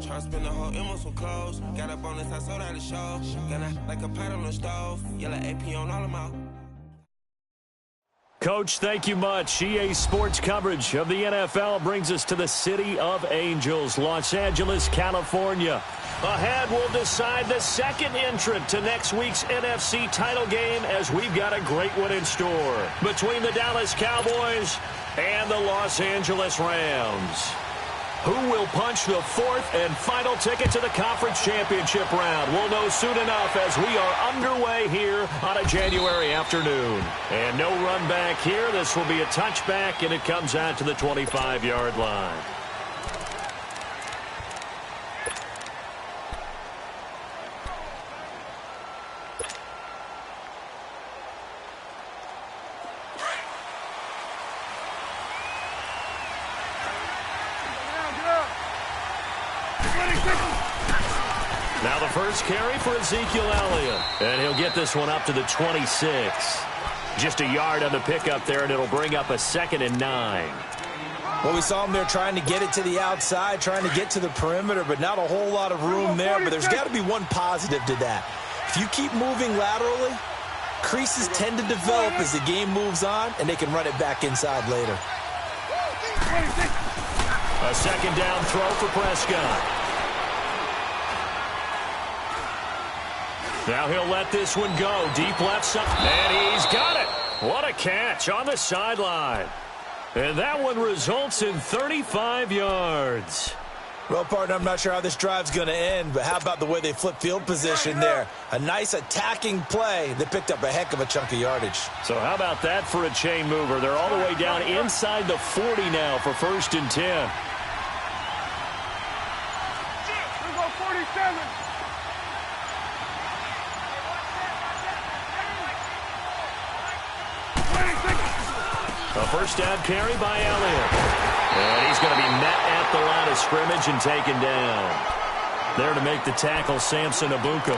Try to spend the whole M on some clothes. Got up on this, I sold out the show. Gonna like a pot on the stove. Yellow AP on all of my. Coach, thank you much. EA Sports coverage of the NFL brings us to the City of Angels, Los Angeles, California. Ahead, we'll decide the second entrant to next week's NFC title game as we've got a great one in store between the Dallas Cowboys and the Los Angeles Rams. Who will punch the fourth and final ticket to the conference championship round? We'll know soon enough as we are underway here on a January afternoon. And no run back here. This will be a touchback, and it comes out to the 25-yard line. Now the first carry for Ezekiel Elliott. And he'll get this one up to the 26. Just a yard on the pickup there, and it'll bring up a 2nd and 9. Well, we saw him there trying to get it to the outside, trying to get to the perimeter, but not a whole lot of room there. But there's got to be one positive to that. If you keep moving laterally, creases tend to develop as the game moves on, and they can run it back inside later. A 2nd down throw for Prescott. Now he'll let this one go. Deep left side. And he's got it. What a catch on the sideline. And that one results in 35 yards. Well, partner, I'm not sure how this drive's going to end, but how about the way they flip field position there? A nice attacking play. They picked up a heck of a chunk of yardage. So how about that for a chain mover? They're all the way down inside the 40 now for 1st and 10. We'll go 47. A first down carry by Elliott. And he's going to be met at the line of scrimmage and taken down. There to make the tackle, Samson Abuka.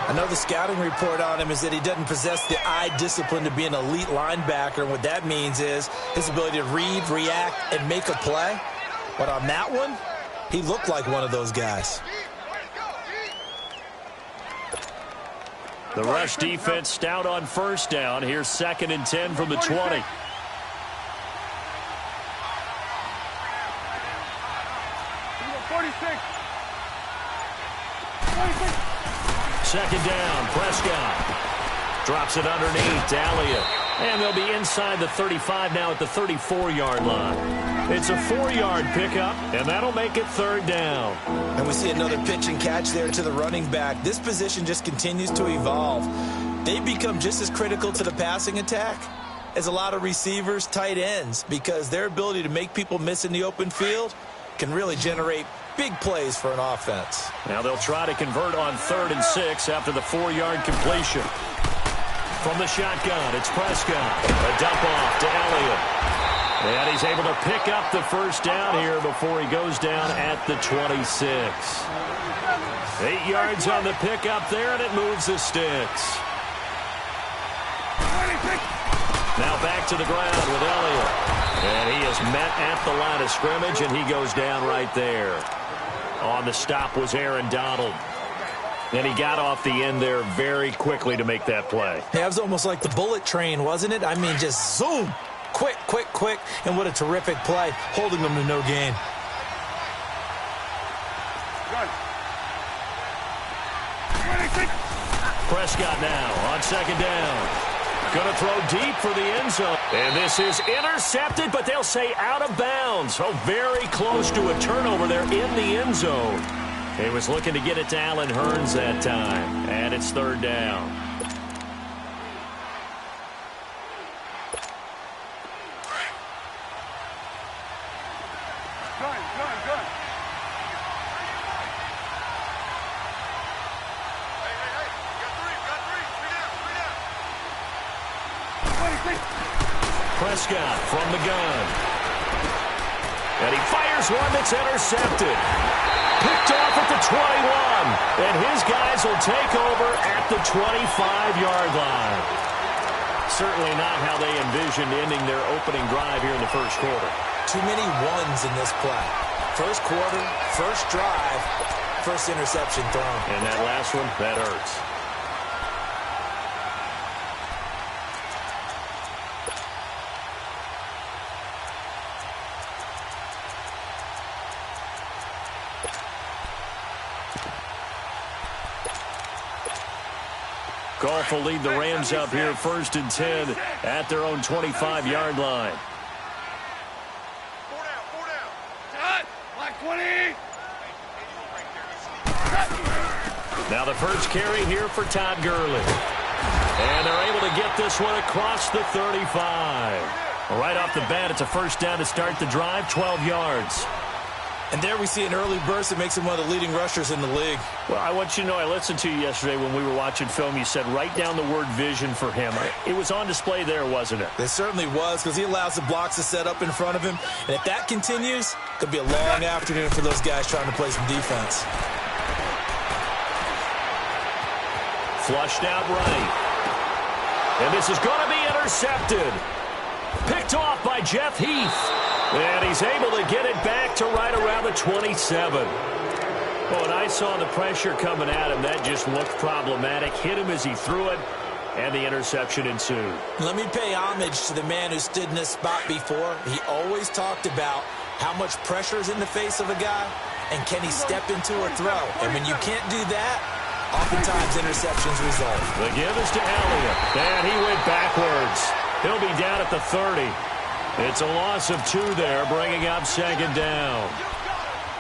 I know the scouting report on him is that he doesn't possess the eye discipline to be an elite linebacker. And what that means is his ability to read, react, and make a play. But on that one, he looked like one of those guys. The rush defense stout on first down. Here's 2nd and 10 from the 20. 46. 2nd down, Prescott. Drops it underneath to Elliott. And they'll be inside the 35 now at the 34-yard line. It's a 4-yard pickup, and that'll make it 3rd down. And we see another pitch and catch there to the running back. This position just continues to evolve. They become just as critical to the passing attack as a lot of receivers, tight ends, because their ability to make people miss in the open field can really generate big plays for an offense. Now they'll try to convert on 3rd and 6 after the 4-yard completion. From the shotgun, it's Prescott. A dump off to Elliott. And he's able to pick up the first down here before he goes down at the 26. 8 yards on the pickup there, and it moves the sticks. Now back to the ground with Elliott. And he is met at the line of scrimmage, and he goes down right there. On the stop was Aaron Donald. And he got off the end there very quickly to make that play. Yeah, it was almost like the bullet train, wasn't it? I mean, just zoom. Quick, quick, quick. And what a terrific play, holding them to no gain. Prescott now on 2nd down. Going to throw deep for the end zone. And this is intercepted, but they'll say out of bounds. Oh, very close to a turnover there in the end zone. He was looking to get it to Allen Hurns that time. And it's 3rd down. Prescott from the gun. And he fires one that's intercepted. Picked off at the 21. And his guys will take over at the 25-yard line. Certainly not how they envisioned ending their opening drive here in the first quarter. too many ones in this play. First quarter, first drive, first interception thrown. And that last one, that hurts. Goff will lead the Rams up here 1st and 10 at their own 25-yard line. 4 down. Cut. Black 20. Now the first carry here for Todd Gurley. And they're able to get this one across the 35. Right off the bat, it's a first down to start the drive, 12 yards. And there we see an early burst that makes him one of the leading rushers in the league. Well, I want you to know, I listened to you yesterday when we were watching film. You said write down the word vision for him. It was on display there, wasn't it? It certainly was, because he allows the blocks to set up in front of him. And if that continues, it could be a long afternoon for those guys trying to play some defense. Flushed out right. And this is going to be intercepted. Picked off by Jeff Heath. And he's able to get it back to right around the 27. Well, and I saw the pressure coming at him. That just looked problematic. Hit him as he threw it, and the interception ensued. Let me pay homage to the man who stood in this spot before. He always talked about how much pressure is in the face of a guy, and can he step into a throw. And when you can't do that, oftentimes interceptions result. The give is to Elliott. And he went backwards. He'll be down at the 30. It's a loss of 2 there, bringing up 2nd down.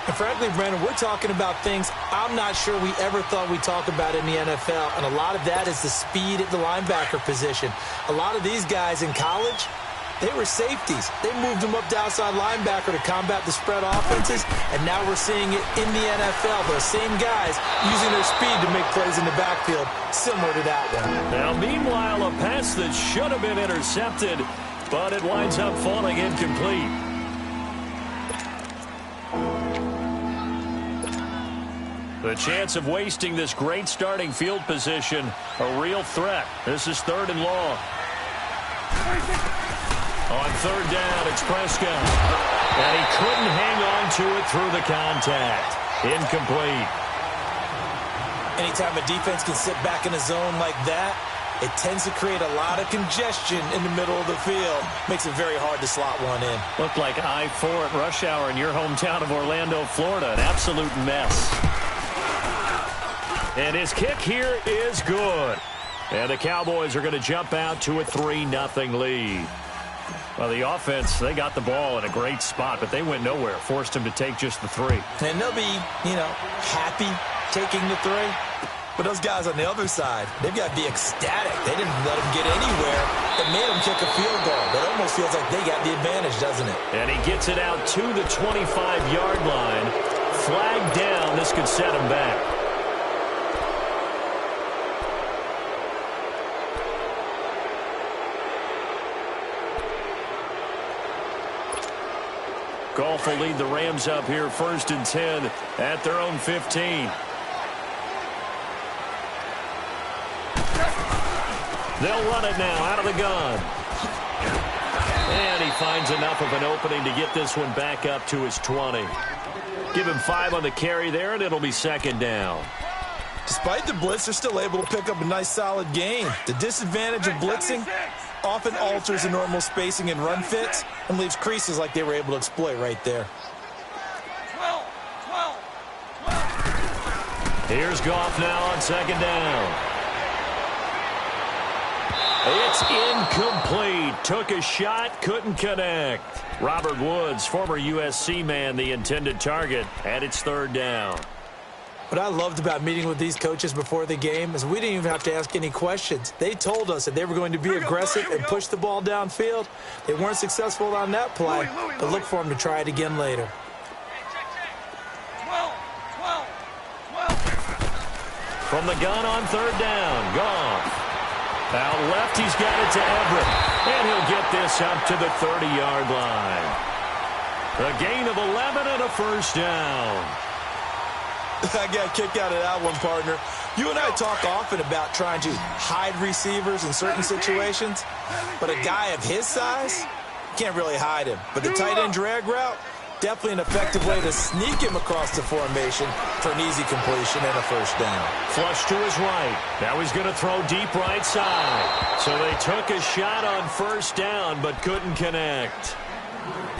And frankly, Brandon, we're talking about things I'm not sure we ever thought we'd talk about in the NFL, and a lot of that is the speed at the linebacker position. A lot of these guys in college, they were safeties. They moved them up to outside linebacker to combat the spread offenses, and now we're seeing it in the NFL. Those same guys using their speed to make plays in the backfield, similar to that one. Now, meanwhile, a pass that should have been intercepted, but it winds up falling incomplete. The chance of wasting this great starting field position, a real threat. This is 3rd and long. On 3rd down, it's Prescott. And he couldn't hang on to it through the contact. Incomplete. Anytime a defense can sit back in a zone like that, it tends to create a lot of congestion in the middle of the field. Makes it very hard to slot one in. Looked like I-4 at rush hour in your hometown of Orlando, Florida. An absolute mess. And his kick here is good. And the Cowboys are going to jump out to a 3-0 lead. Well, the offense, they got the ball in a great spot, but they went nowhere. Forced him to take just the 3. And they'll be, happy taking the 3. But those guys on the other side, they've got to be ecstatic. They didn't let him get anywhere. It made him kick a field goal. It almost feels like they got the advantage, doesn't it? And he gets it out to the 25-yard line. Flag down. This could set him back. Goff will lead the Rams up here 1st and 10 at their own 15. They'll run it now out of the gun. And he finds enough of an opening to get this one back up to his 20. Give him 5 on the carry there, and it'll be 2nd down. Despite the blitz, they're still able to pick up a nice, solid gain. The disadvantage of blitzing often alters the normal spacing and run fits and leaves creases like they were able to exploit right there. 12. Here's Goff now on 2nd down. It's incomplete. Took a shot, couldn't connect. Robert Woods, former USC man, the intended target, and it's 3rd down. What I loved about meeting with these coaches before the game is we didn't even have to ask any questions. They told us that they were going to be aggressive and push the ball downfield. They weren't successful on that play, but look for them to try it again later. 12. From the gun on 3rd down, Goff. Out left, he's got it to Everett. And he'll get this up to the 30-yard line. A gain of 11 and a 1st down. I got a kick out of that one, partner. You and I talk often about trying to hide receivers in certain situations, but a guy of his size, can't really hide him. But the tight end drag route, definitely an effective way to sneak him across the formation for an easy completion and a first down. Flush to his right. Now he's going to throw deep right side. So they took a shot on first down but couldn't connect.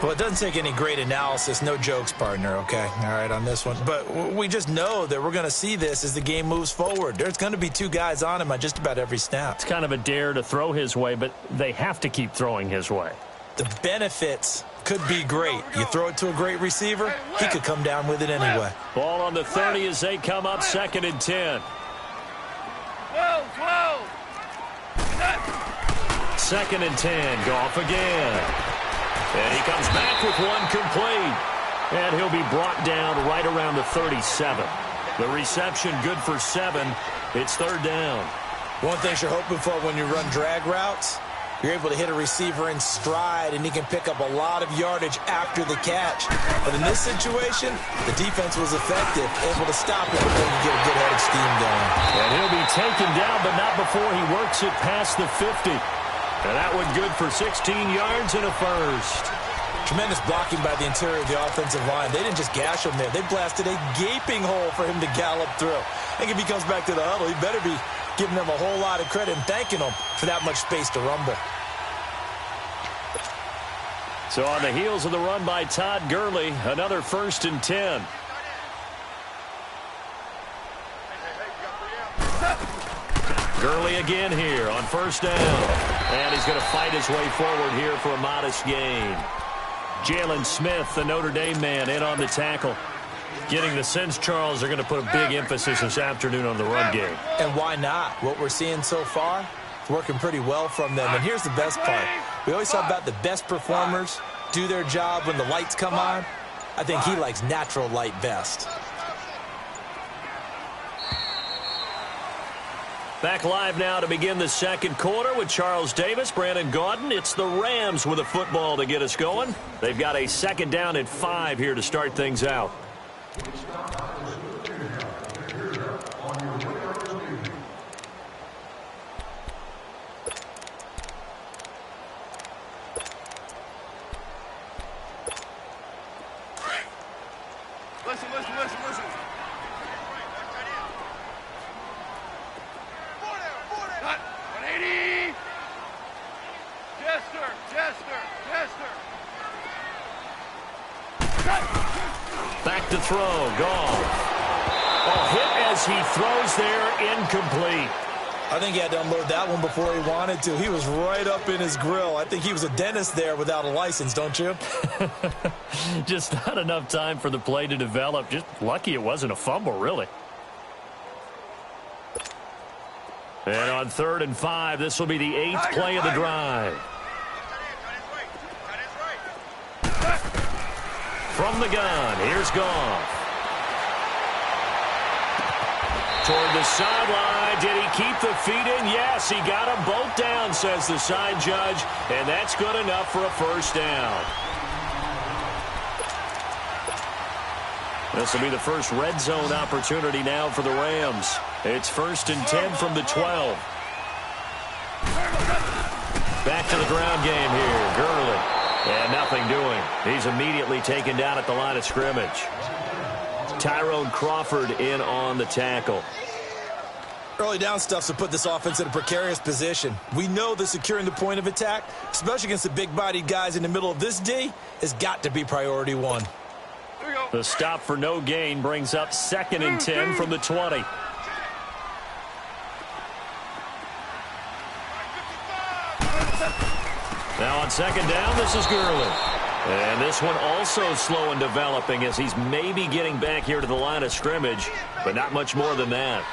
Well, it doesn't take any great analysis. No jokes, partner, okay? All right, on this one. But we just know that we're going to see this as the game moves forward. There's going to be two guys on him on just about every snap. It's kind of a dare to throw his way, but they have to keep throwing his way. The benefits could be great. You throw it to a great receiver, he could come down with it anyway. Ball on the 30 as they come up 2nd and 10. 12. 2nd and 10. Goff again. And he comes back with one complete. And he'll be brought down right around the 37. The reception good for 7. It's 3rd down. One thing you're hoping for when you run drag routes, you're able to hit a receiver in stride, and he can pick up a lot of yardage after the catch. But in this situation, the defense was effective, able to stop it before you get a good head of steam going. And he'll be taken down, but not before he works it past the 50. And that one good for 16 yards and a first. Tremendous blocking by the interior of the offensive line. They didn't just gash him there. They blasted a gaping hole for him to gallop through. I think if he comes back to the huddle, he better be giving them a whole lot of credit and thanking them for that much space to rumble. So on the heels of the run by Todd Gurley, another 1st and 10. Gurley again here on 1st down. And he's going to fight his way forward here for a modest gain. Jalen Smith, the Notre Dame man, in on the tackle. Getting the sense, Charles, they're going to put a big emphasis this afternoon on the run game. And why not? What we're seeing so far, it's working pretty well from them. And here's the best part. We always talk about the best performers do their job when the lights come on. I think he likes natural light best. Back live now to begin the 2nd quarter with Charles Davis, Brandon Gaudin. It's the Rams with a football to get us going. They've got a 2nd down and 5 here to start things out. Listen. Cut. 180. Chester. Back to throw. Goff. Hit as he throws there. Incomplete. I think he had to unload that one before he wanted to. He was right up in his grill. I think he was a dentist there without a license, don't you? Just not enough time for the play to develop. Just lucky it wasn't a fumble, really. And on 3rd and 5, this will be the 8th play of the drive. From the gun, here's Goff. Toward the sideline. Did he keep the feet in? Yes, he got them both down, says the side judge. And that's good enough for a first down. This will be the first red zone opportunity now for the Rams. It's 1st and 10 from the 12. Back to the ground game here. Gurley. And nothing doing. He's immediately taken down at the line of scrimmage. Tyrone Crawford in on the tackle. Early down stuff to put this offense in a precarious position. We know that securing the point of attack, especially against the big-bodied guys in the middle of this D, has got to be priority 1. The stop for no gain brings up 2nd and 10 from the 20. Now on 2nd down, this is Gurley. And this one also slow in developing as he's maybe getting back here to the line of scrimmage, but not much more than that.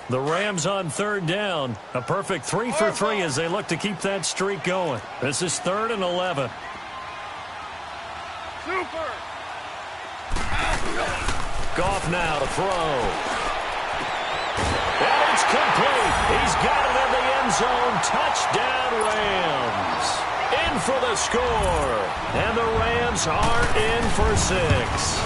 The Rams on 3rd down. A perfect 3 for 3 as they look to keep that streak going. This is 3rd and 11. Super. Goff now to throw. And it's complete. He's got it in the end zone. Touchdown, Rams. In for the score. And the Rams are in for 6.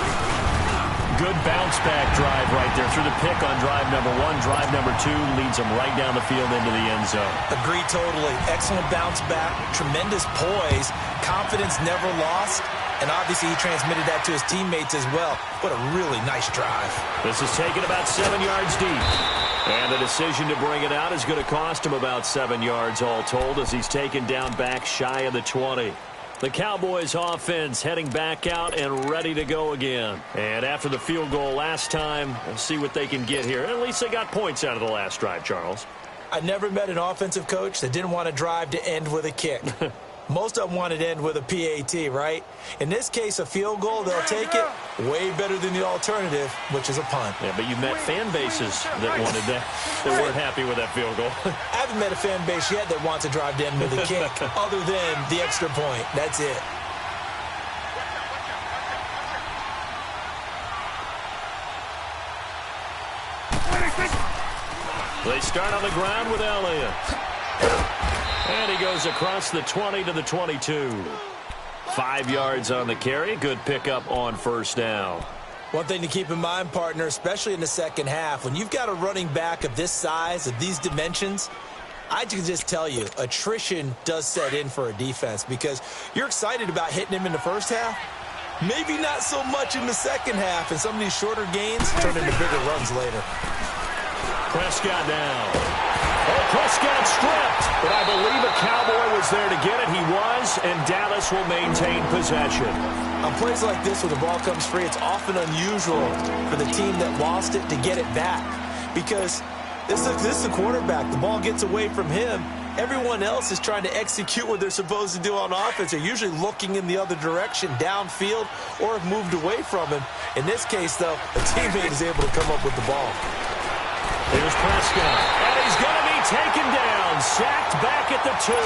good bounce-back drive right there through the pick on drive number 1. Drive number 2 leads them right down the field into the end zone. Agree totally. Excellent bounce back, tremendous poise, confidence never lost, and obviously he transmitted that to his teammates as well. What a really nice drive. This is taken about 7 yards deep. And the decision to bring it out is going to cost him about 7 yards all told as he's taken down back shy of the 20. The Cowboys offense heading back out and ready to go again. And after the field goal last time, we'll see what they can get here. At least they got points out of the last drive, Charles. I never met an offensive coach that didn't want to drive to end with a kick. Most of them wanted to end with a PAT, right? In this case, a field goal, they'll take it way better than the alternative, which is a punt. Yeah, but you've met fan bases that wanted that, that weren't happy with that field goal. I haven't met a fan base yet that wants to drive to end with a kick, other than the extra point. That's it. They start on the ground with Elliott. And he goes across the 20 to the 22. 5 yards on the carry. Good pickup on first down. One thing to keep in mind, partner, especially in the second half, when you've got a running back of this size, of these dimensions, I can just tell you, attrition does set in for a defense because you're excited about hitting him in the first half. Maybe not so much in the second half, and some of these shorter gains turn into bigger runs later. Prescott down. Oh, Prescott stripped, but I believe a Cowboy was there to get it. He was, and Dallas will maintain possession. On plays like this where the ball comes free, it's often unusual for the team that lost it to get it back because this is the quarterback. The ball gets away from him. Everyone else is trying to execute what they're supposed to do on offense. They're usually looking in the other direction, downfield, or have moved away from him. In this case, though, a teammate is able to come up with the ball. Here's Prescott, and he's going to be taken down, sacked back at the 2.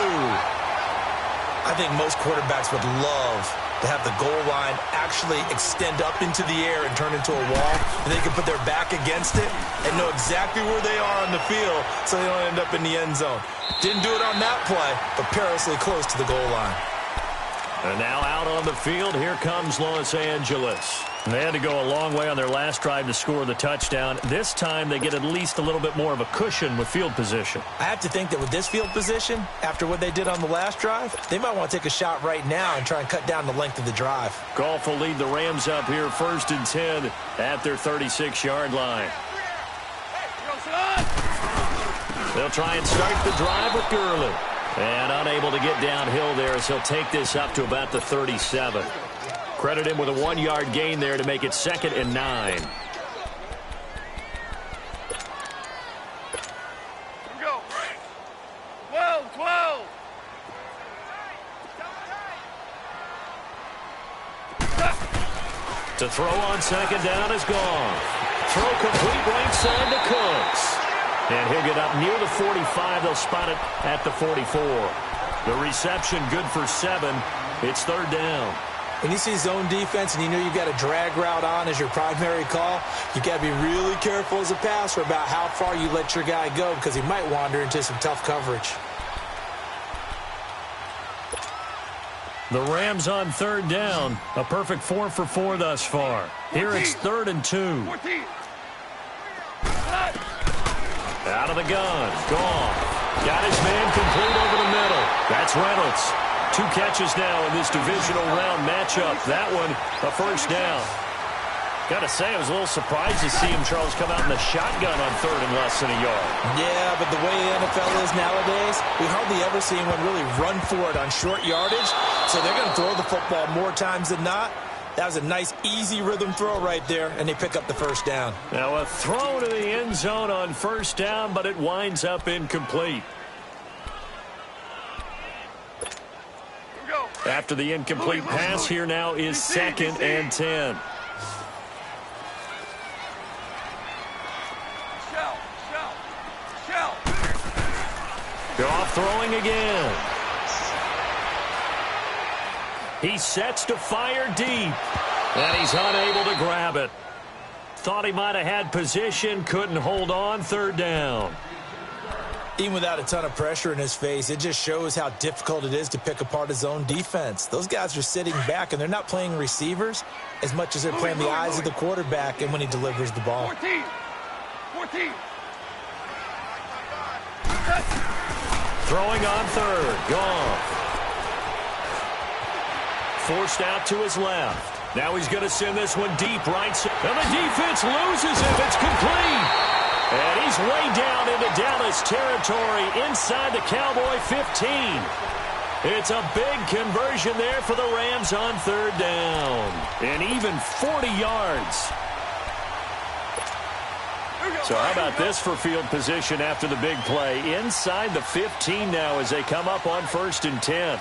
I think most quarterbacks would love to have the goal line actually extend up into the air and turn into a wall, and they can put their back against it and know exactly where they are on the field so they don't end up in the end zone. Didn't do it on that play, but perilously close to the goal line. And now out on the field, here comes Los Angeles. They had to go a long way on their last drive to score the touchdown. This time, they get at least a little bit more of a cushion with field position. I have to think that with this field position, after what they did on the last drive, they might want to take a shot right now and try and cut down the length of the drive. Goff will lead the Rams up here 1st and 10 at their 36-yard line. They'll try and start the drive with Gurley. And unable to get downhill there as he'll take this up to about the 37. Credit him with a 1-yard gain there to make it 2nd and 9. Here we go. 12. To throw on 2nd down is gone. Throw complete right side to Cooks. And he'll get up near the 45. They'll spot it at the 44. The reception good for 7. It's 3rd down. When you see zone defense and you know you've got a drag route on as your primary call, you've got to be really careful as a passer about how far you let your guy go because he might wander into some tough coverage. The Rams on 3rd down. A perfect 4 for 4 thus far. Here it's 3rd and 2. 14. Out of the gun. Gone. Got his man complete over the middle. That's Reynolds. 2 catches now in this divisional round matchup. That one, a first down. Got to say, I was a little surprised to see him, Charles, come out in the shotgun on 3rd and less than a yard. Yeah, but the way the NFL is nowadays, we hardly ever see anyone really run for it on short yardage. So they're going to throw the football more times than not. That was a nice, easy rhythm throw right there, and they pick up the first down. Now a throw to the end zone on first down, but it winds up incomplete. After the incomplete pass, here now is 2nd and 10. Goff throwing again. He sets to fire deep, and he's unable to grab it. Thought he might have had position, couldn't hold on, 3rd down. Even without a ton of pressure in his face, it just shows how difficult it is to pick apart his own defense. Those guys are sitting back, and they're not playing receivers as much as they're playing the eyes of the quarterback and when he delivers the ball. 14. Throwing on third. Goff. Forced out to his left. Now he's going to send this one deep right side. And the defense loses him. It's complete. And he's way down into Dallas territory inside the Cowboy 15. It's a big conversion there for the Rams on third down. And even 40 yards. So how about this for field position after the big play? Inside the 15 now as they come up on 1st and 10.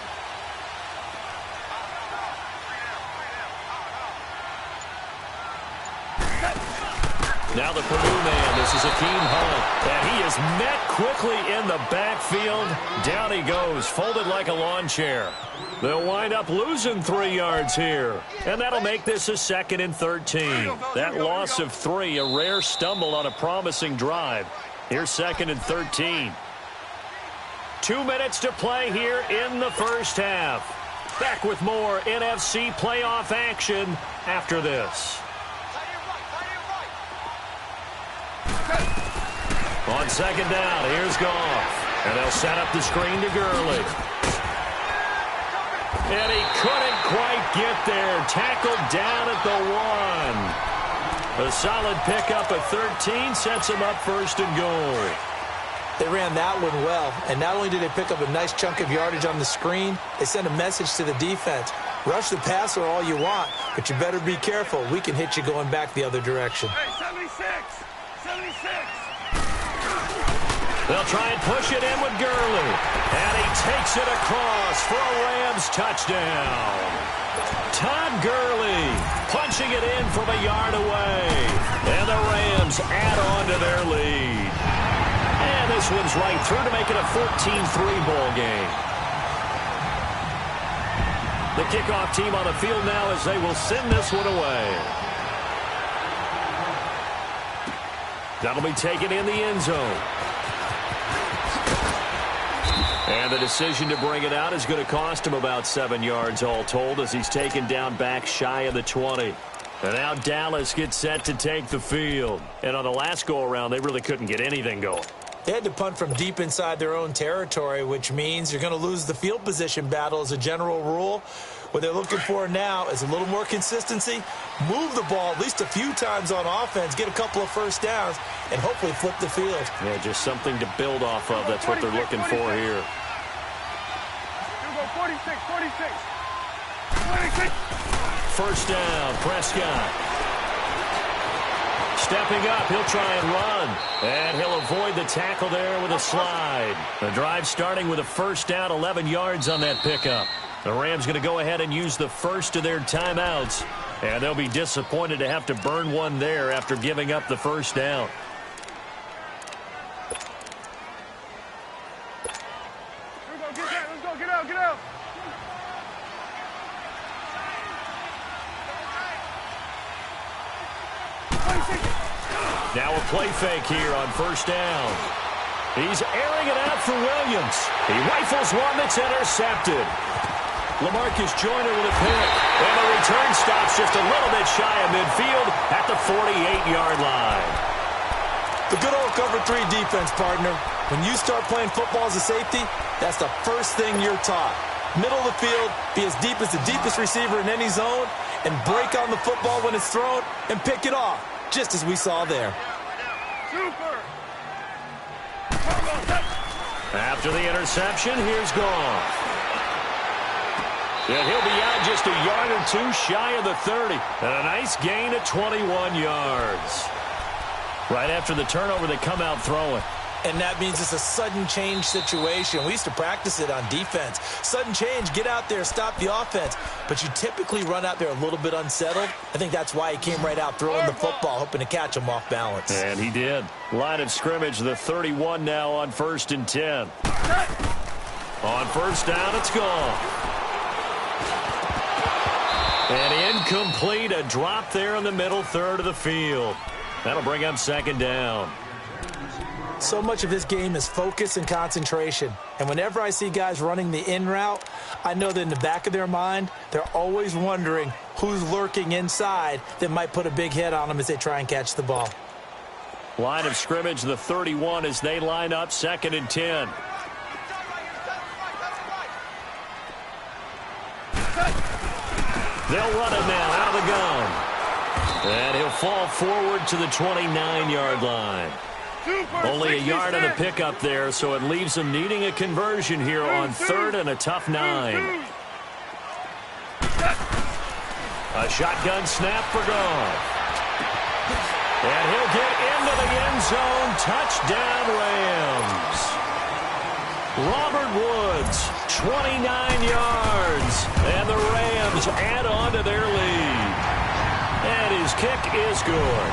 Now the Purdue man, this is Akeem Hunt, and he is met quickly in the backfield. Down he goes, folded like a lawn chair. They'll wind up losing 3 yards here, and that'll make this a 2nd and 13. That loss of 3, a rare stumble on a promising drive. Here's 2nd and 13. 2 minutes to play here in the first half. Back with more NFC playoff action after this. On 2nd down, here's Goff. And they'll set up the screen to Gurley. And he couldn't quite get there. Tackled down at the 1. A solid pickup of 13 sets him up 1st and goal. They ran that one well, and not only did they pick up a nice chunk of yardage on the screen, they sent a message to the defense. Rush the passer all you want, but you better be careful. We can hit you going back the other direction. Hey, 76. They'll try and push it in with Gurley. And he takes it across for a Rams touchdown. Todd Gurley punching it in from a yard away. And the Rams add on to their lead. And this one's right through to make it a 14-3 ball game. The kickoff team on the field now as they will send this one away. That'll be taken in the end zone. And the decision to bring it out is going to cost him about 7 yards all told as he's taken down back shy of the 20. And now Dallas gets set to take the field. And on the last go-around, they really couldn't get anything going. They had to punt from deep inside their own territory, which means you're going to lose the field position battle as a general rule. What they're looking for now is a little more consistency, move the ball at least a few times on offense, get a couple of first downs, and hopefully flip the field. Yeah, just something to build off of. That's what they're looking for here. 46. 1st down, Prescott. Stepping up, he'll try and run. And he'll avoid the tackle there with a slide. The drive starting with a 1st down, 11 yards on that pickup. The Rams going to go ahead and use the first of their timeouts. And they'll be disappointed to have to burn one there after giving up the 1st down. Let's go, get out. Now a play fake here on 1st down. He's airing it out for Williams. He rifles one that's intercepted. LaMarcus Joyner with a pick. And the return stops just a little bit shy of midfield at the 48-yard line. The good old cover 3 defense, partner. When you start playing football as a safety, that's the first thing you're taught. Middle of the field, be as deep as the deepest receiver in any zone, and break on the football when it's thrown and pick it off, just as we saw there. Super. After the interception, here's Goff. And he'll be out just a yard or 2 shy of the 30. And a nice gain of 21 yards. Right after the turnover, they come out throwing. And that means it's a sudden change situation. We used to practice it on defense. Sudden change, get out there, stop the offense. But you typically run out there a little bit unsettled. I think that's why he came right out throwing the football, hoping to catch him off balance. And he did. Line of scrimmage, the 31 now on 1st and 10. On 1st down, it's gone. And incomplete, a drop there in the middle third of the field. That'll bring up 2nd down. So much of this game is focus and concentration. And whenever I see guys running the in route, I know that in the back of their mind, they're always wondering who's lurking inside that might put a big hit on them as they try and catch the ball. Line of scrimmage, the 31 as they line up, 2nd and 10. They'll run it now out of the gun. And he'll fall forward to the 29-yard line. Only a yard and a pickup there, so it leaves them needing a conversion here on 3rd and a tough 9. A shotgun snap for Goff. And he'll get into the end zone. Touchdown, Rams. Robert Woods, 29 yards. And the Rams add on to their lead. And his kick is good.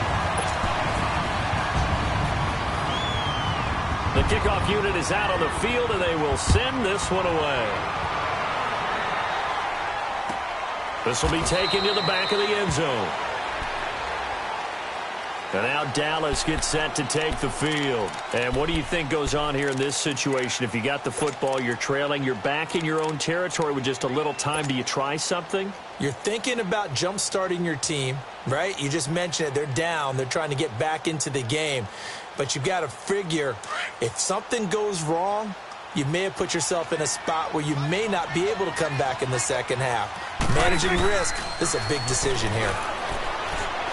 The kickoff unit is out on the field, and they will send this one away. This will be taken to the back of the end zone. And now Dallas gets set to take the field. And what do you think goes on here in this situation? If you got the football, you're trailing, you're back in your own territory with just a little time. Do you try something? You're thinking about jump-starting your team, right? You just mentioned it. They're down. They're trying to get back into the game. But you've got to figure if something goes wrong, you may have put yourself in a spot where you may not be able to come back in the second half. Managing risk, this is a big decision here.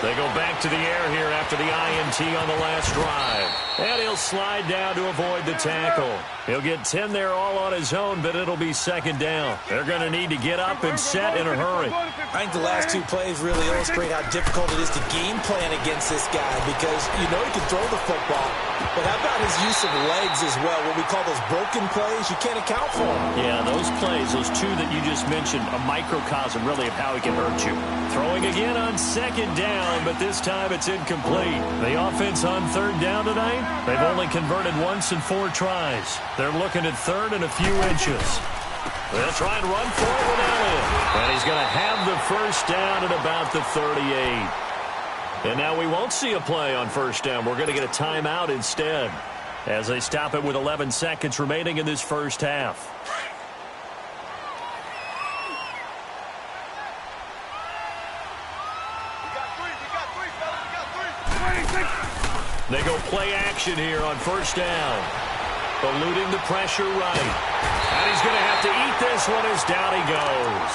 They go back to the air here after the INT on the last drive. And he'll slide down to avoid the tackle. He'll get 10 there all on his own, but it'll be 2nd down. They're going to need to get up and set in a hurry. I think the last 2 plays really illustrate how difficult it is to game plan against this guy because you know he can throw the football. But how about his use of legs as well? What we call those broken plays, you can't account for them. Yeah, those plays, those 2 that you just mentioned, a microcosm really of how he can hurt you. Throwing again on 2nd down, but this time it's incomplete. The offense on 3rd down tonight, they've only converted once in 4 tries. They're looking at 3rd and a few inches. They'll try and run for it without him. And he's going to have the 1st down at about the 38. And now we won't see a play on 1st down. We're going to get a timeout instead as they stop it with 11 seconds remaining in this first half. They go play action here on 1st down. Eluding the pressure right. And he's going to have to eat this one as down he goes.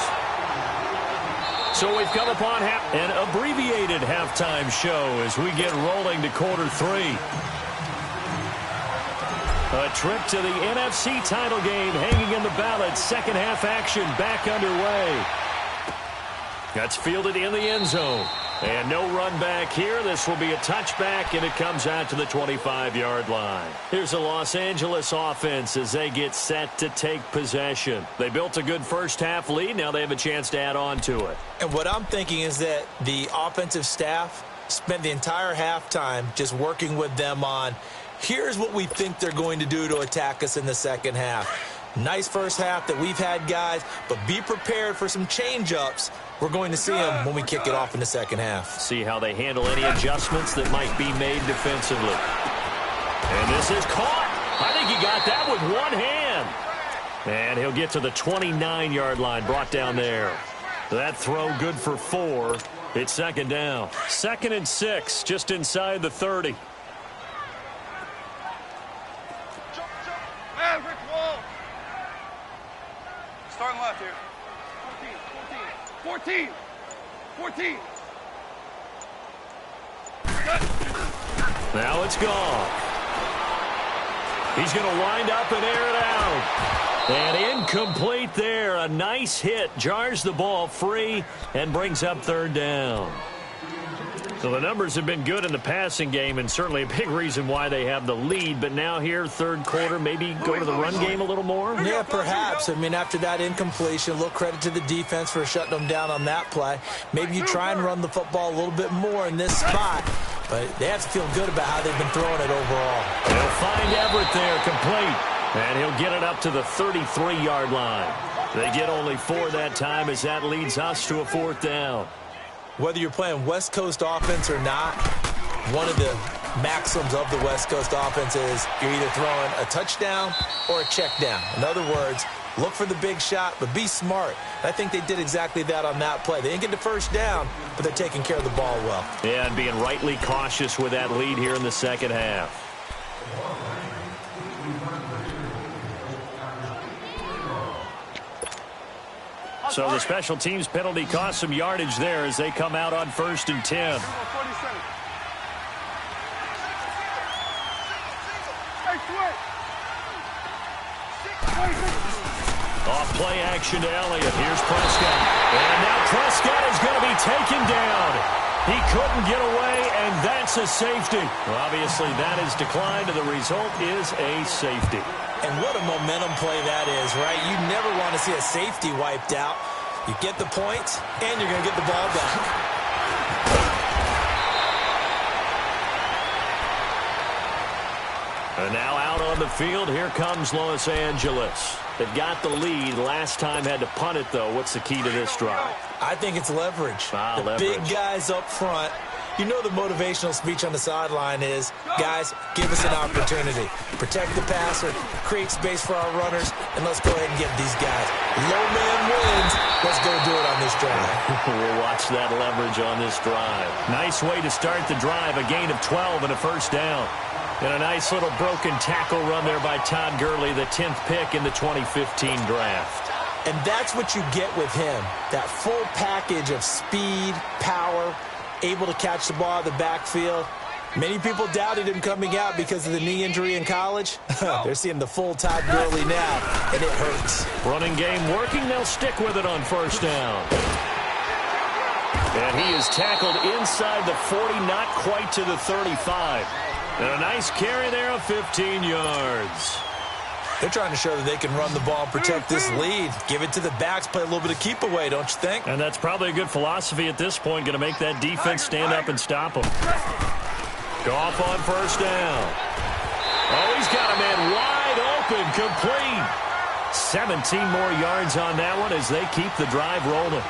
So we've come upon an abbreviated halftime show as we get rolling to quarter 3. A trip to the NFC title game hanging in the balance. Second half action back underway. That's fielded in the end zone. And no run back here. This will be a touchback, and it comes out to the 25-yard line. Here's the Los Angeles offense as they get set to take possession. They built a good first half lead. Now they have a chance to add on to it. And what I'm thinking is that the offensive staff spent the entire halftime just working with them on, here's what we think they're going to do to attack us in the second half. Nice first half that we've had, guys, but be prepared for some change-ups. We're going to see them when we kick it off in the second half. See how they handle any adjustments that might be made defensively. And this is caught. I think he got that with one hand. And he'll get to the 29-yard line, brought down there. That throw good for 4. It's 2nd down. 2nd and 6, just inside the 30. Starting left here. 14. 14. Now it's gone. He's going to wind up and air it out. And incomplete there. A nice hit. Jars the ball free and brings up 3rd down. So the numbers have been good in the passing game and certainly a big reason why they have the lead. But now here, 3rd quarter, maybe go to the run game a little more? Yeah, perhaps. I mean, after that incompletion, a little credit to the defense for shutting them down on that play. Maybe you try and run the football a little bit more in this spot. But they have to feel good about how they've been throwing it overall. They'll find Everett there, complete. And he'll get it up to the 33-yard line. They get only 4 that time as that leads us to a 4th down. Whether you're playing West Coast offense or not, one of the maxims of the West Coast offense is you're either throwing a touchdown or a check down. In other words, look for the big shot, but be smart. I think they did exactly that on that play. They didn't get the first down, but they're taking care of the ball well. Yeah, and being rightly cautious with that lead here in the second half. So the special teams penalty cost some yardage there as they come out on 1st and 10. Off play action to Elliott. Here's Prescott. And now Prescott is going to be taken down. He couldn't get away, and that's a safety. Well, obviously, that is declined, and the result is a safety. And what a momentum play that is, right? You never want to see a safety wiped out. You get the points, and you're going to get the ball back. And now out on the field, here comes Los Angeles. They've got the lead. Last time had to punt it, though. What's the key to this drive? I think it's leverage. The big guys up front. You know the motivational speech on the sideline is, guys, give us an opportunity. Protect the passer, create space for our runners, and let's go ahead and get these guys. Low man wins. Let's go do it on this drive. We'll watch that leverage on this drive. Nice way to start the drive. A gain of 12 and a first down. And a nice little broken tackle run there by Todd Gurley, the 10th pick in the 2015 draft. And that's what you get with him, that full package of speed, power, able to catch the ball out of the backfield. Many people doubted him coming out because of the knee injury in college. They're seeing the full Todd Gurley now, and it hurts. Running game working. They'll stick with it on first down. And he is tackled inside the 40, not quite to the 35. And a nice carry there of 15 yards. They're trying to show that they can run the ball and protect this lead. Give it to the backs, play a little bit of keep away, don't you think? And that's probably a good philosophy at this point, going to make that defense stand up and stop them. Goff on first down. Oh, he's got a man wide open, complete. 17 more yards on that one as they keep the drive rolling.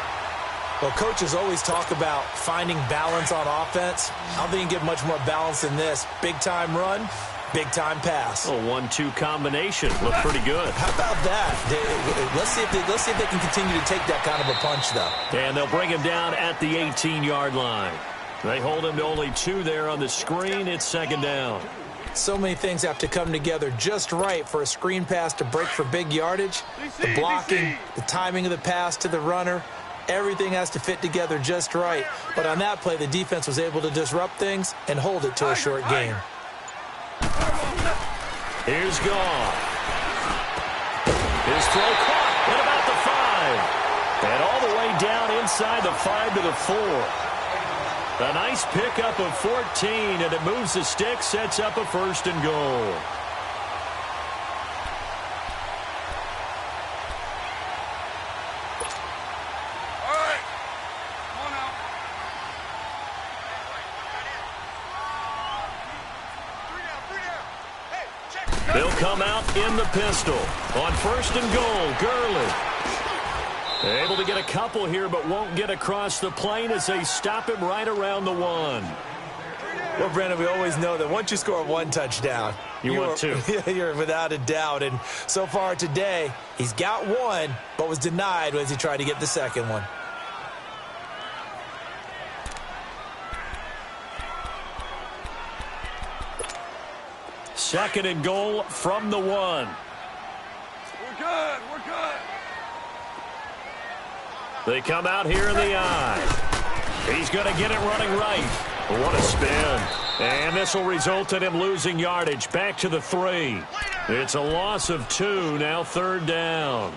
Well, coaches always talk about finding balance on offense. I don't think you can get much more balance than this. Big-time run, big-time pass. A 1-2 combination. Looked pretty good. How about that? Let's see if they can continue to take that kind of a punch, though. And they'll bring him down at the 18-yard line. They hold him to only 2 there on the screen. It's second down. So many things have to come together just right for a screen pass to break for big yardage. The blocking, the timing of the pass to the runner. Everything has to fit together just right. But on that play, the defense was able to disrupt things and hold it to a short gain. Here's Goff. His throw caught at about the 5. And all the way down inside the 5 to the 4. A nice pickup of 14, and it moves the stick, sets up a first and goal. They'll come out in the pistol. On first and goal, Gurley. Able to get a couple here, but won't get across the plane as they stop him right around the 1. Well, Brandon, we always know that once you score 1 touchdown, you want 2. You're without a doubt. And so far today, he's got 1, but was denied as he tried to get the second one. Second and goal from the 1. We're good. We're good. They come out here in the eye. He's going to get it running right. What a spin. And this will result in him losing yardage. Back to the 3. It's a loss of 2. Now third down.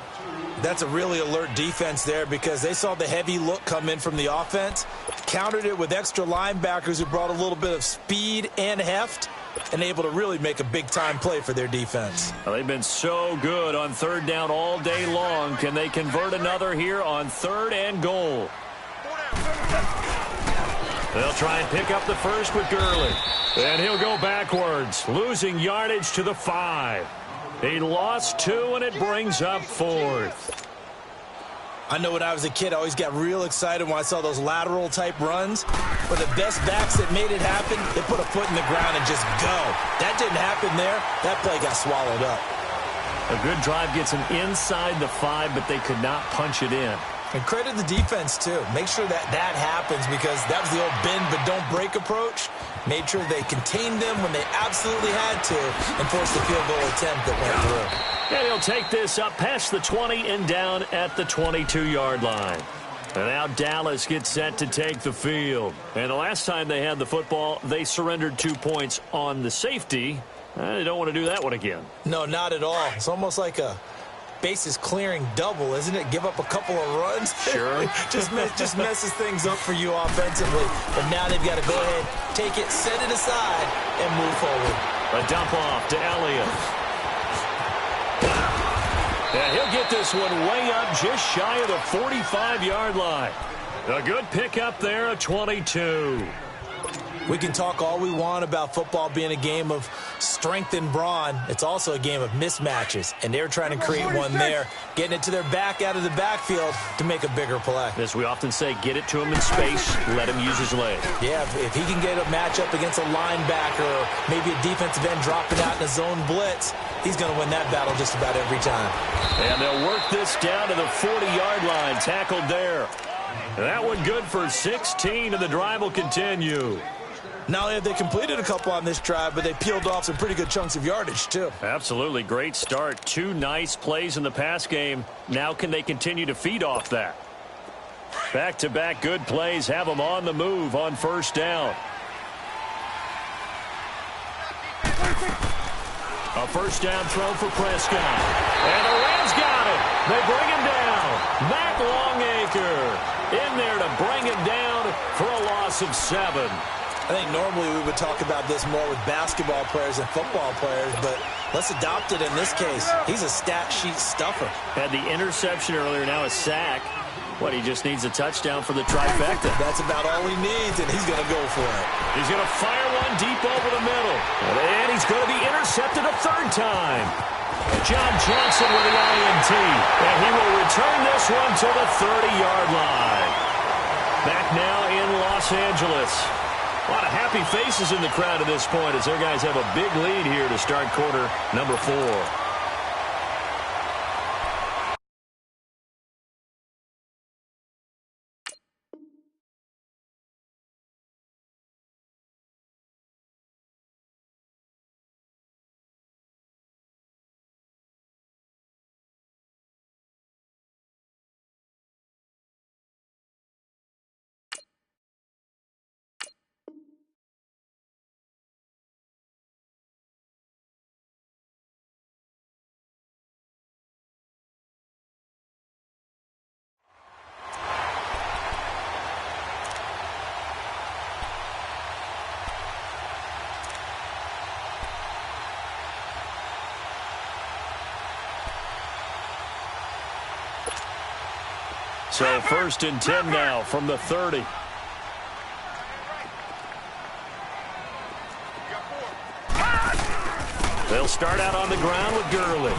That's a really alert defense there because they saw the heavy look come in from the offense, countered it with extra linebackers who brought a little bit of speed and heft, and able to really make a big-time play for their defense. Well, they've been so good on third down all day long. Can they convert another here on third and goal? They'll try and pick up the first with Gurley. And he'll go backwards, losing yardage to the 5. He lost 2, and it brings up 4th. I know when I was a kid, I always got real excited when I saw those lateral-type runs. But the best backs that made it happen, they put a foot in the ground and just go. That didn't happen there. That play got swallowed up. A good drive gets them inside the 5, but they could not punch it in. And credit the defense, too. Make sure that happens because that was the old bend but don't break approach. Made sure they contained them when they absolutely had to and forced the field goal attempt that went through. And he'll take this up past the 20 and down at the 22-yard line. And now Dallas gets set to take the field. And the last time they had the football, they surrendered 2 points on the safety. They don't want to do that one again. No, not at all. It's almost like a bases clearing double, isn't it? Give up a couple of runs. Sure. just messes things up for you offensively. But now they've got to go ahead, take it, set it aside, and move forward. A dump off to Elliott. And he'll get this one way up just shy of the 45-yard line. A good pickup there at 22. We can talk all we want about football being a game of strength and brawn. It's also a game of mismatches, and they're trying to create one there, getting it to their back out of the backfield to make a bigger play. As we often say, get it to him in space, let him use his leg. Yeah, if he can get a matchup against a linebacker or maybe a defensive end dropping out in a zone blitz, he's going to win that battle just about every time. And they'll work this down to the 40-yard line, tackled there. And that one good for 16, and the drive will continue. Not only have they completed a couple on this drive, but they peeled off some pretty good chunks of yardage, too. Absolutely. Great start. 2 nice plays in the pass game. Now can they continue to feed off that? Back-to-back good plays have them on the move on first down. A first down throw for Prescott. And the Rams got it. They bring him down. Matt Longacre in there to bring him down for a loss of 7. I think normally we would talk about this more with basketball players and football players, but let's adopt it in this case. He's a stat sheet stuffer. Had the interception earlier, now a sack. What, he just needs a touchdown for the trifecta. That's about all he needs, and he's going to go for it. He's going to fire one deep over the middle. And he's going to be intercepted a 3rd time. John Johnson with the INT. And he will return this one to the 30-yard line. Back now in Los Angeles. A lot of happy faces in the crowd at this point as their guys have a big lead here to start quarter number 4. So 1st and 10 now from the 30. They'll start out on the ground with Gurley.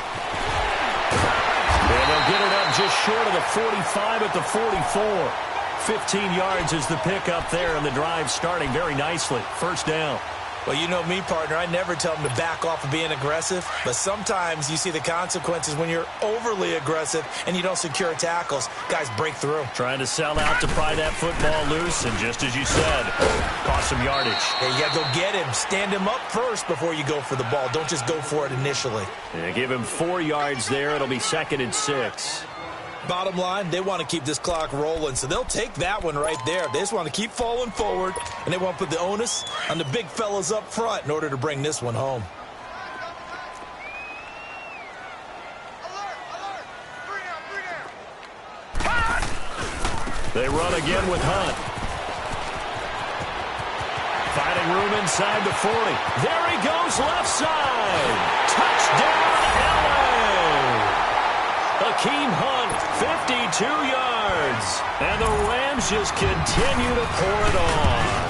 And they'll get it up just short of the 45 at the 44. 15 yards is the pickup there, and the drive starting very nicely. First down. Well, you know me, partner. I never tell them to back off of being aggressive, but sometimes you see the consequences when you're overly aggressive and you don't secure tackles. Guys break through. Trying to sell out to pry that football loose, and just as you said, cost some yardage. Yeah, you got to go get him. Stand him up first before you go for the ball. Don't just go for it initially. And give him 4 yards there. It'll be 2nd and 6. Bottom line, they want to keep this clock rolling, so they'll take that one right there. They just want to keep falling forward, and they want to put the onus on the big fellas up front in order to bring this one home. They run again with Hunt. Finding room inside the 40. There he goes, left side. Touchdown, LA! Akeem Hunt, 52 yards. And the Rams just continue to pour it on.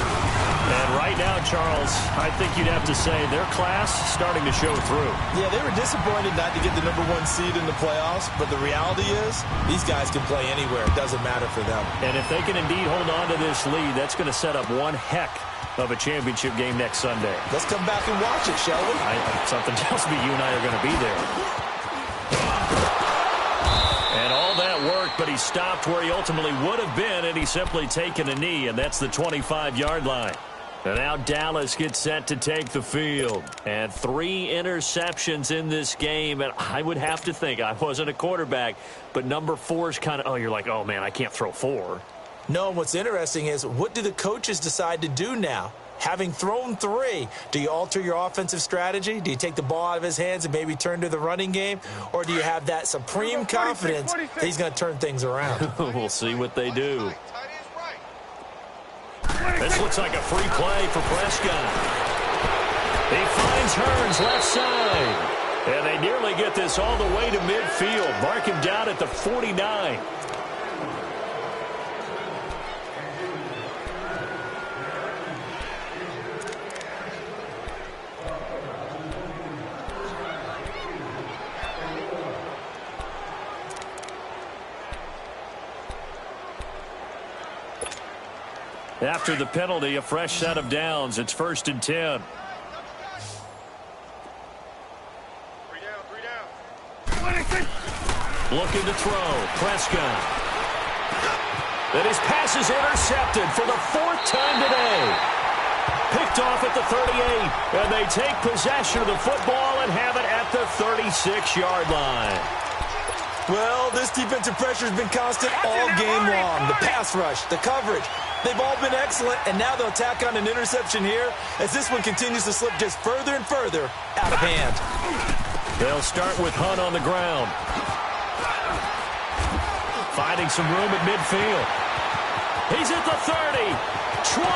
And right now, Charles, I think you'd have to say their class starting to show through. Yeah, they were disappointed not to get the #1 seed in the playoffs, but the reality is these guys can play anywhere. It doesn't matter for them. And if they can indeed hold on to this lead, that's going to set up one heck of a championship game next Sunday. Let's come back and watch it, shall we? Something tells me you and I are going to be there. And all that worked, but he stopped where he ultimately would have been, and he's simply taken a knee, and that's the 25-yard line. And now Dallas gets set to take the field. And 3 interceptions in this game. And I would have to think, I wasn't a quarterback, but number 4 is kind of, you're like, oh, man, I can't throw 4. No, and what's interesting is, what do the coaches decide to do now? Having thrown 3, do you alter your offensive strategy? Do you take the ball out of his hands and maybe turn to the running game? Or do you have that supreme confidence that he's going to turn things around? We'll see what they do. This looks like a free play for Prescott. He finds Hearns left side. And they nearly get this all the way to midfield. Mark him down at the 49. After the penalty, a fresh set of downs. It's 1st and 10. 3 down. Looking to throw. Prescott. And his pass is intercepted for the 4th time today. Picked off at the 38. And they take possession of the football and have it at the 36-yard line. Well, this defensive pressure has been constant all game long. The pass rush, the coverage, they've all been excellent, and now they'll tack on an interception here as this one continues to slip just further and further out of hand. They'll start with Hunt on the ground. Finding some room at midfield. He's at the 30, 20.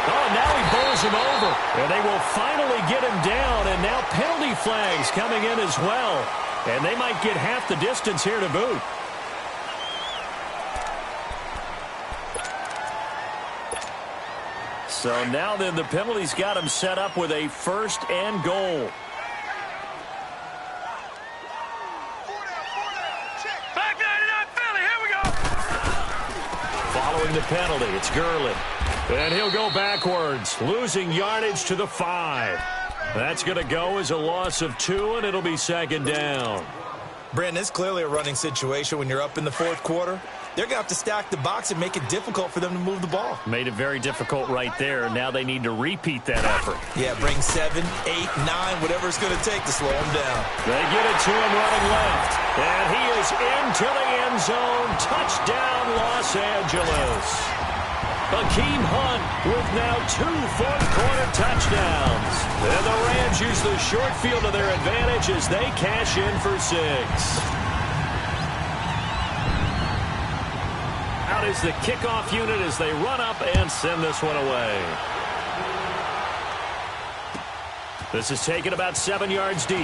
Oh, now he bowls him over. And they will finally get him down, and now penalty flags coming in as well. And they might get half the distance here to boot. So now then the penalty's got him set up with a 1st and goal. Back 99 Philly, here we go. Following the penalty, it's Gurley. And he'll go backwards, losing yardage to the 5. That's going to go as a loss of 2, and it'll be 2nd down. Brandon, it's clearly a running situation when you're up in the 4th quarter. They're going to have to stack the box and make it difficult for them to move the ball. Made it very difficult right there. Now they need to repeat that effort. Yeah, bring 7, 8, 9, whatever it's going to take to slow him down. They get it to him running left. And he is into the end zone. Touchdown, Los Angeles. Akeem Hunt with now 2 fourth-quarter touchdowns. And the Rams use the short field to their advantage as they cash in for 6. Out is the kickoff unit as they run up and send this one away. This is taken about 7 yards deep.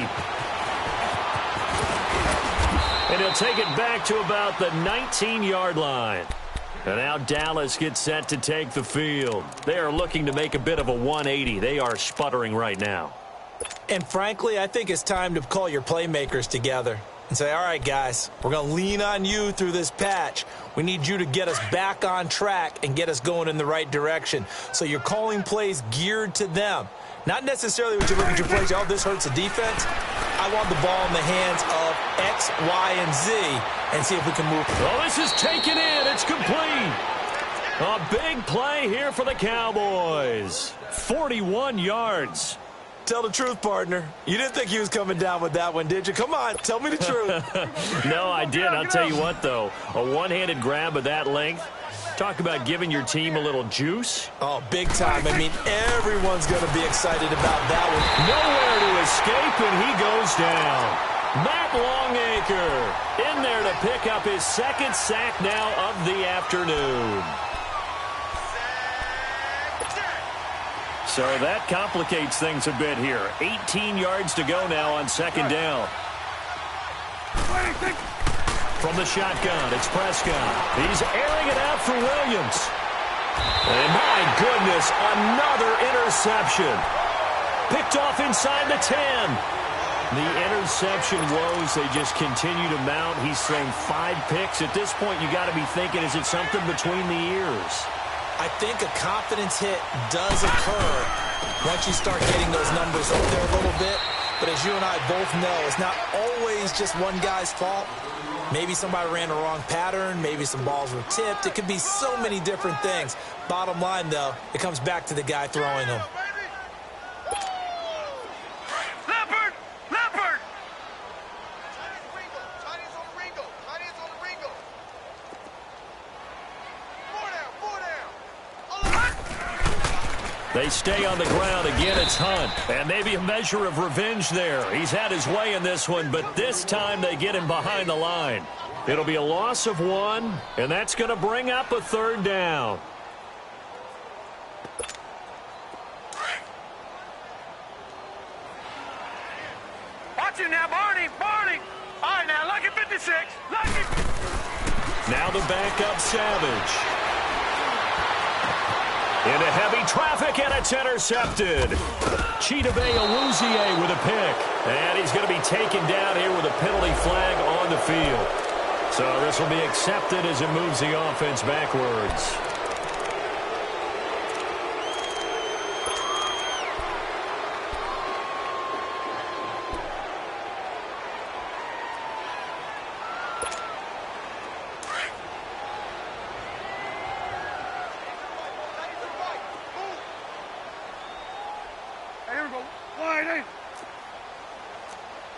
And he'll take it back to about the 19-yard line. And now Dallas gets set to take the field. They are looking to make a bit of a 180. They are sputtering right now. And frankly, I think it's time to call your playmakers together and say, all right, guys, we're going to lean on you through this patch. We need you to get us back on track and get us going in the right direction. So you're calling plays geared to them. Not necessarily when you look at your plays, oh, this hurts the defense. I want the ball in the hands of X, Y, and Z and see if we can move. Oh, this is taken in. It's complete. A big play here for the Cowboys. 41 yards. Tell the truth, partner. You didn't think he was coming down with that one, did you? Come on, tell me the truth. No, I did. I'll tell you what, though. A one-handed grab of that length. Talk about giving your team a little juice. Oh, big time. I mean, everyone's going to be excited about that one. Nowhere to escape, and he goes down. Matt Longacre in there to pick up his 2nd sack now of the afternoon. So that complicates things a bit here. 18 yards to go now on 2nd down. From the shotgun, it's Prescott. He's airing it out for Williams. And my goodness, another interception. Picked off inside the 10. The interception woes, they just continue to mount. He's thrown 5 picks. At this point, you got to be thinking, is it something between the ears? I think a confidence hit does occur once you start getting those numbers up there a little bit. But as you and I both know, it's not always just one guy's fault. Maybe somebody ran a wrong pattern. Maybe some balls were tipped. It could be so many different things. Bottom line, though, it comes back to the guy throwing them. They stay on the ground. Again, it's Hunt. And maybe a measure of revenge there. He's had his way in this one, but this time they get him behind the line. It'll be a loss of 1, and that's going to bring up a 3rd down. Watch him now, Barney. Barney. All right, now, lucky 56. Lucky. Now the backup Savage. Into heavy traffic, and it's intercepted. Chidobe Awuzie with a pick. And he's going to be taken down here with a penalty flag on the field. So this will be accepted as it moves the offense backwards.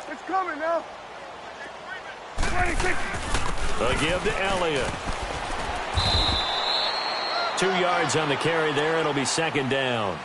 It's coming now. A give to Elliott. 2 yards on the carry there. It'll be 2nd down.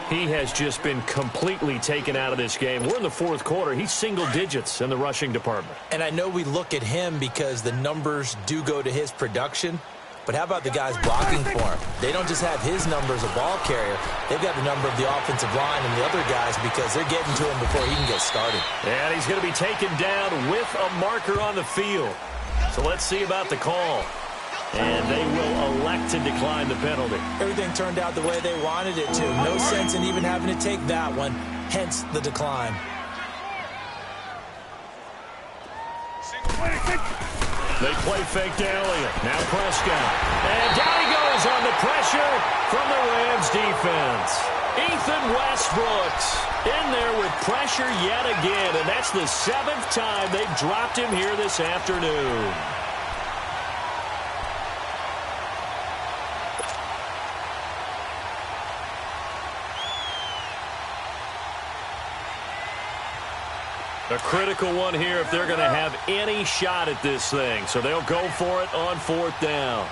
He has just been completely taken out of this game. We're in the 4th quarter. He's single digits in the rushing department. And I know we look at him because the numbers do go to his production. But how about the guys blocking for him? They don't just have his number as a ball carrier. They've got the number of the offensive line and the other guys because they're getting to him before he can get started. And he's going to be taken down with a marker on the field. So let's see about the call. And they will elect to decline the penalty. Everything turned out the way they wanted it to. No sense in even having to take that one, hence the decline. They play fake to Elliott. Now Prescott. And down he goes on the pressure from the Rams defense. Ethan Westbrook's in there with pressure yet again. And that's the 7th time they've dropped him here this afternoon. A critical one here if they're going to have any shot at this thing. So they'll go for it on 4th down.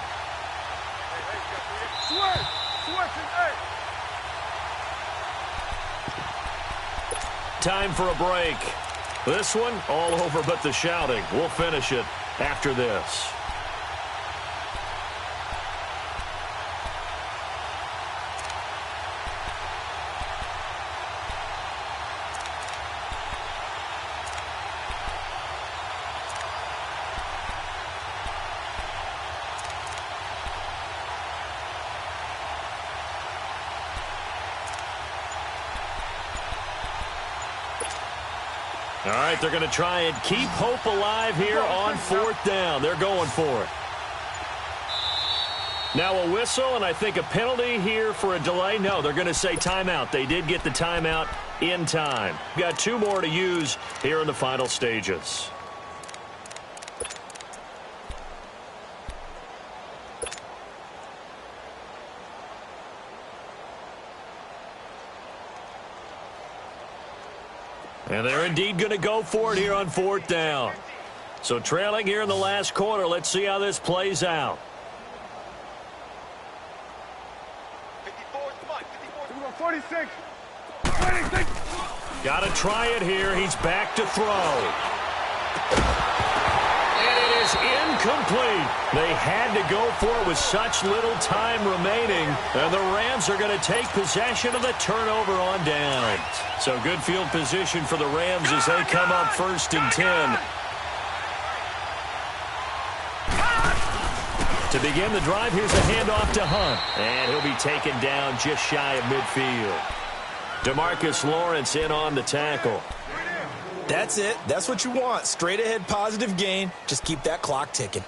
Time for a break. This one all over but the shouting. We'll finish it after this. All right, they're going to try and keep hope alive here on 4th down. They're going for it. Now a whistle, and I think a penalty here for a delay. No, they're going to say timeout. They did get the timeout in time. Got 2 more to use here in the final stages. And they're indeed going to go for it here on 4th down. So trailing here in the last quarter. Let's see how this plays out. 46. Got to try it here. He's back to throw. And it is incomplete. They had to go for it with such little time remaining. And the Rams are going to take possession of the turnover on down. So good field position for the Rams as they come up 1st and 10. To begin the drive, here's a handoff to Hunt. And he'll be taken down just shy of midfield. DeMarcus Lawrence in on the tackle. That's it. That's what you want. Straight ahead positive gain. Just keep that clock ticking.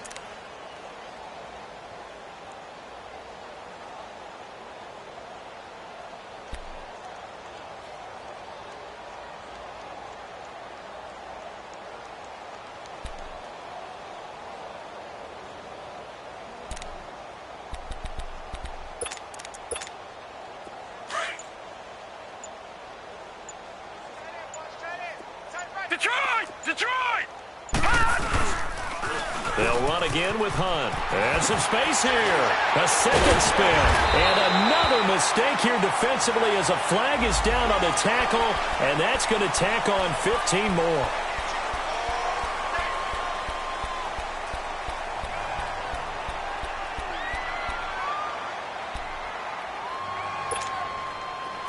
Detroit! They'll run again with Hunt. And some space here. A second spin. And another mistake here defensively as a flag is down on the tackle. And that's going to tack on 15 more.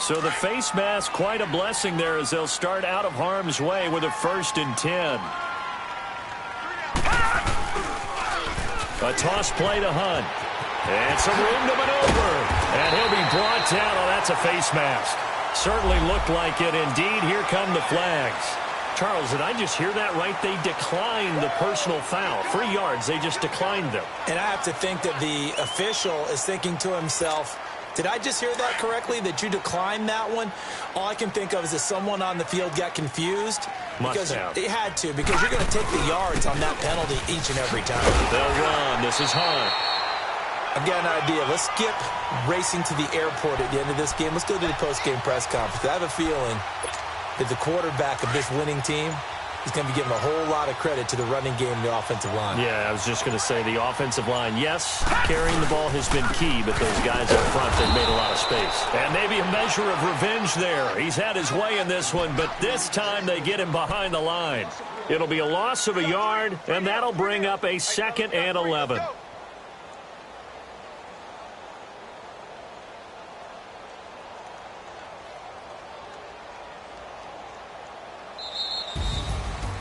So the face mask, quite a blessing there as they'll start out of harm's way with a 1st and 10. A toss play to Hunt. And some room to maneuver. And he'll be brought down. Oh, that's a face mask. Certainly looked like it. Indeed, here come the flags. Charles, did I just hear that right? They declined the personal foul. 3 yards, they just declined them. And I have to think that the official is thinking to himself, did I just hear that correctly, that you declined that one? All I can think of is that someone on the field got confused. Must have. It had to, because you're going to take the yards on that penalty each and every time. They'll run. This is Hunt. I've got an idea. Let's skip racing to the airport at the end of this game. Let's go to the post-game press conference. I have a feeling that the quarterback of this winning team is going to be giving a whole lot of credit to the running game and the offensive line. Yeah, I was just going to say the offensive line, yes, carrying the ball has been key, but those guys up front, they've made a lot of space. And maybe a measure of revenge there. He's had his way in this one, but this time they get him behind the line. It'll be a loss of a yard, and that'll bring up a 2nd and 11.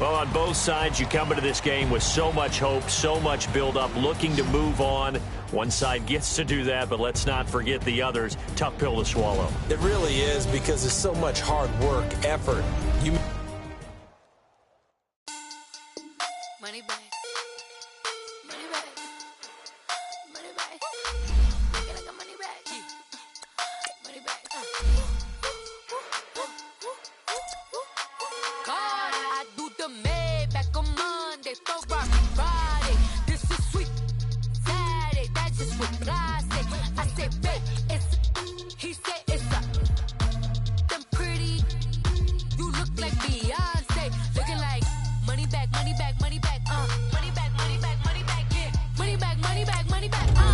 Well, on both sides, you come into this game with so much hope, so much build-up, looking to move on. One side gets to do that, but let's not forget the others. Tough pill to swallow. It really is, because there's so much hard work, effort. Money back. Money back. Money back. Looking like a money back. Money back. God, I do the Maybach on Monday, throw rock Friday. This is sweet Saturday, that's just what I say. I say, babe, he said it's a them pretty. You look like Beyonce, looking like money back, money back, money back, money back, money back, money back, yeah, money back, money back, money back, money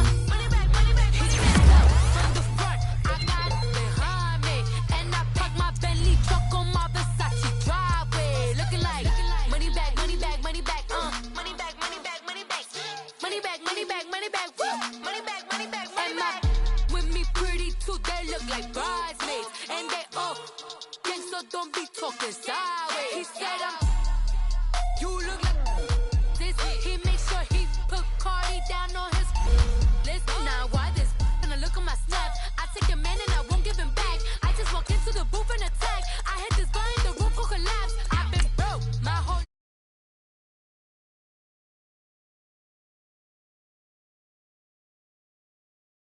back, money back. He said up from the front, I got it behind me, and I parked my Bentley truck on my Versace driveway, looking like money back, money back, money back, money back, money back, money back, money back, money back, money back, money back, money back, money back. With me pretty too, they look like bridesmaids, and they all gang, so don't be talking side.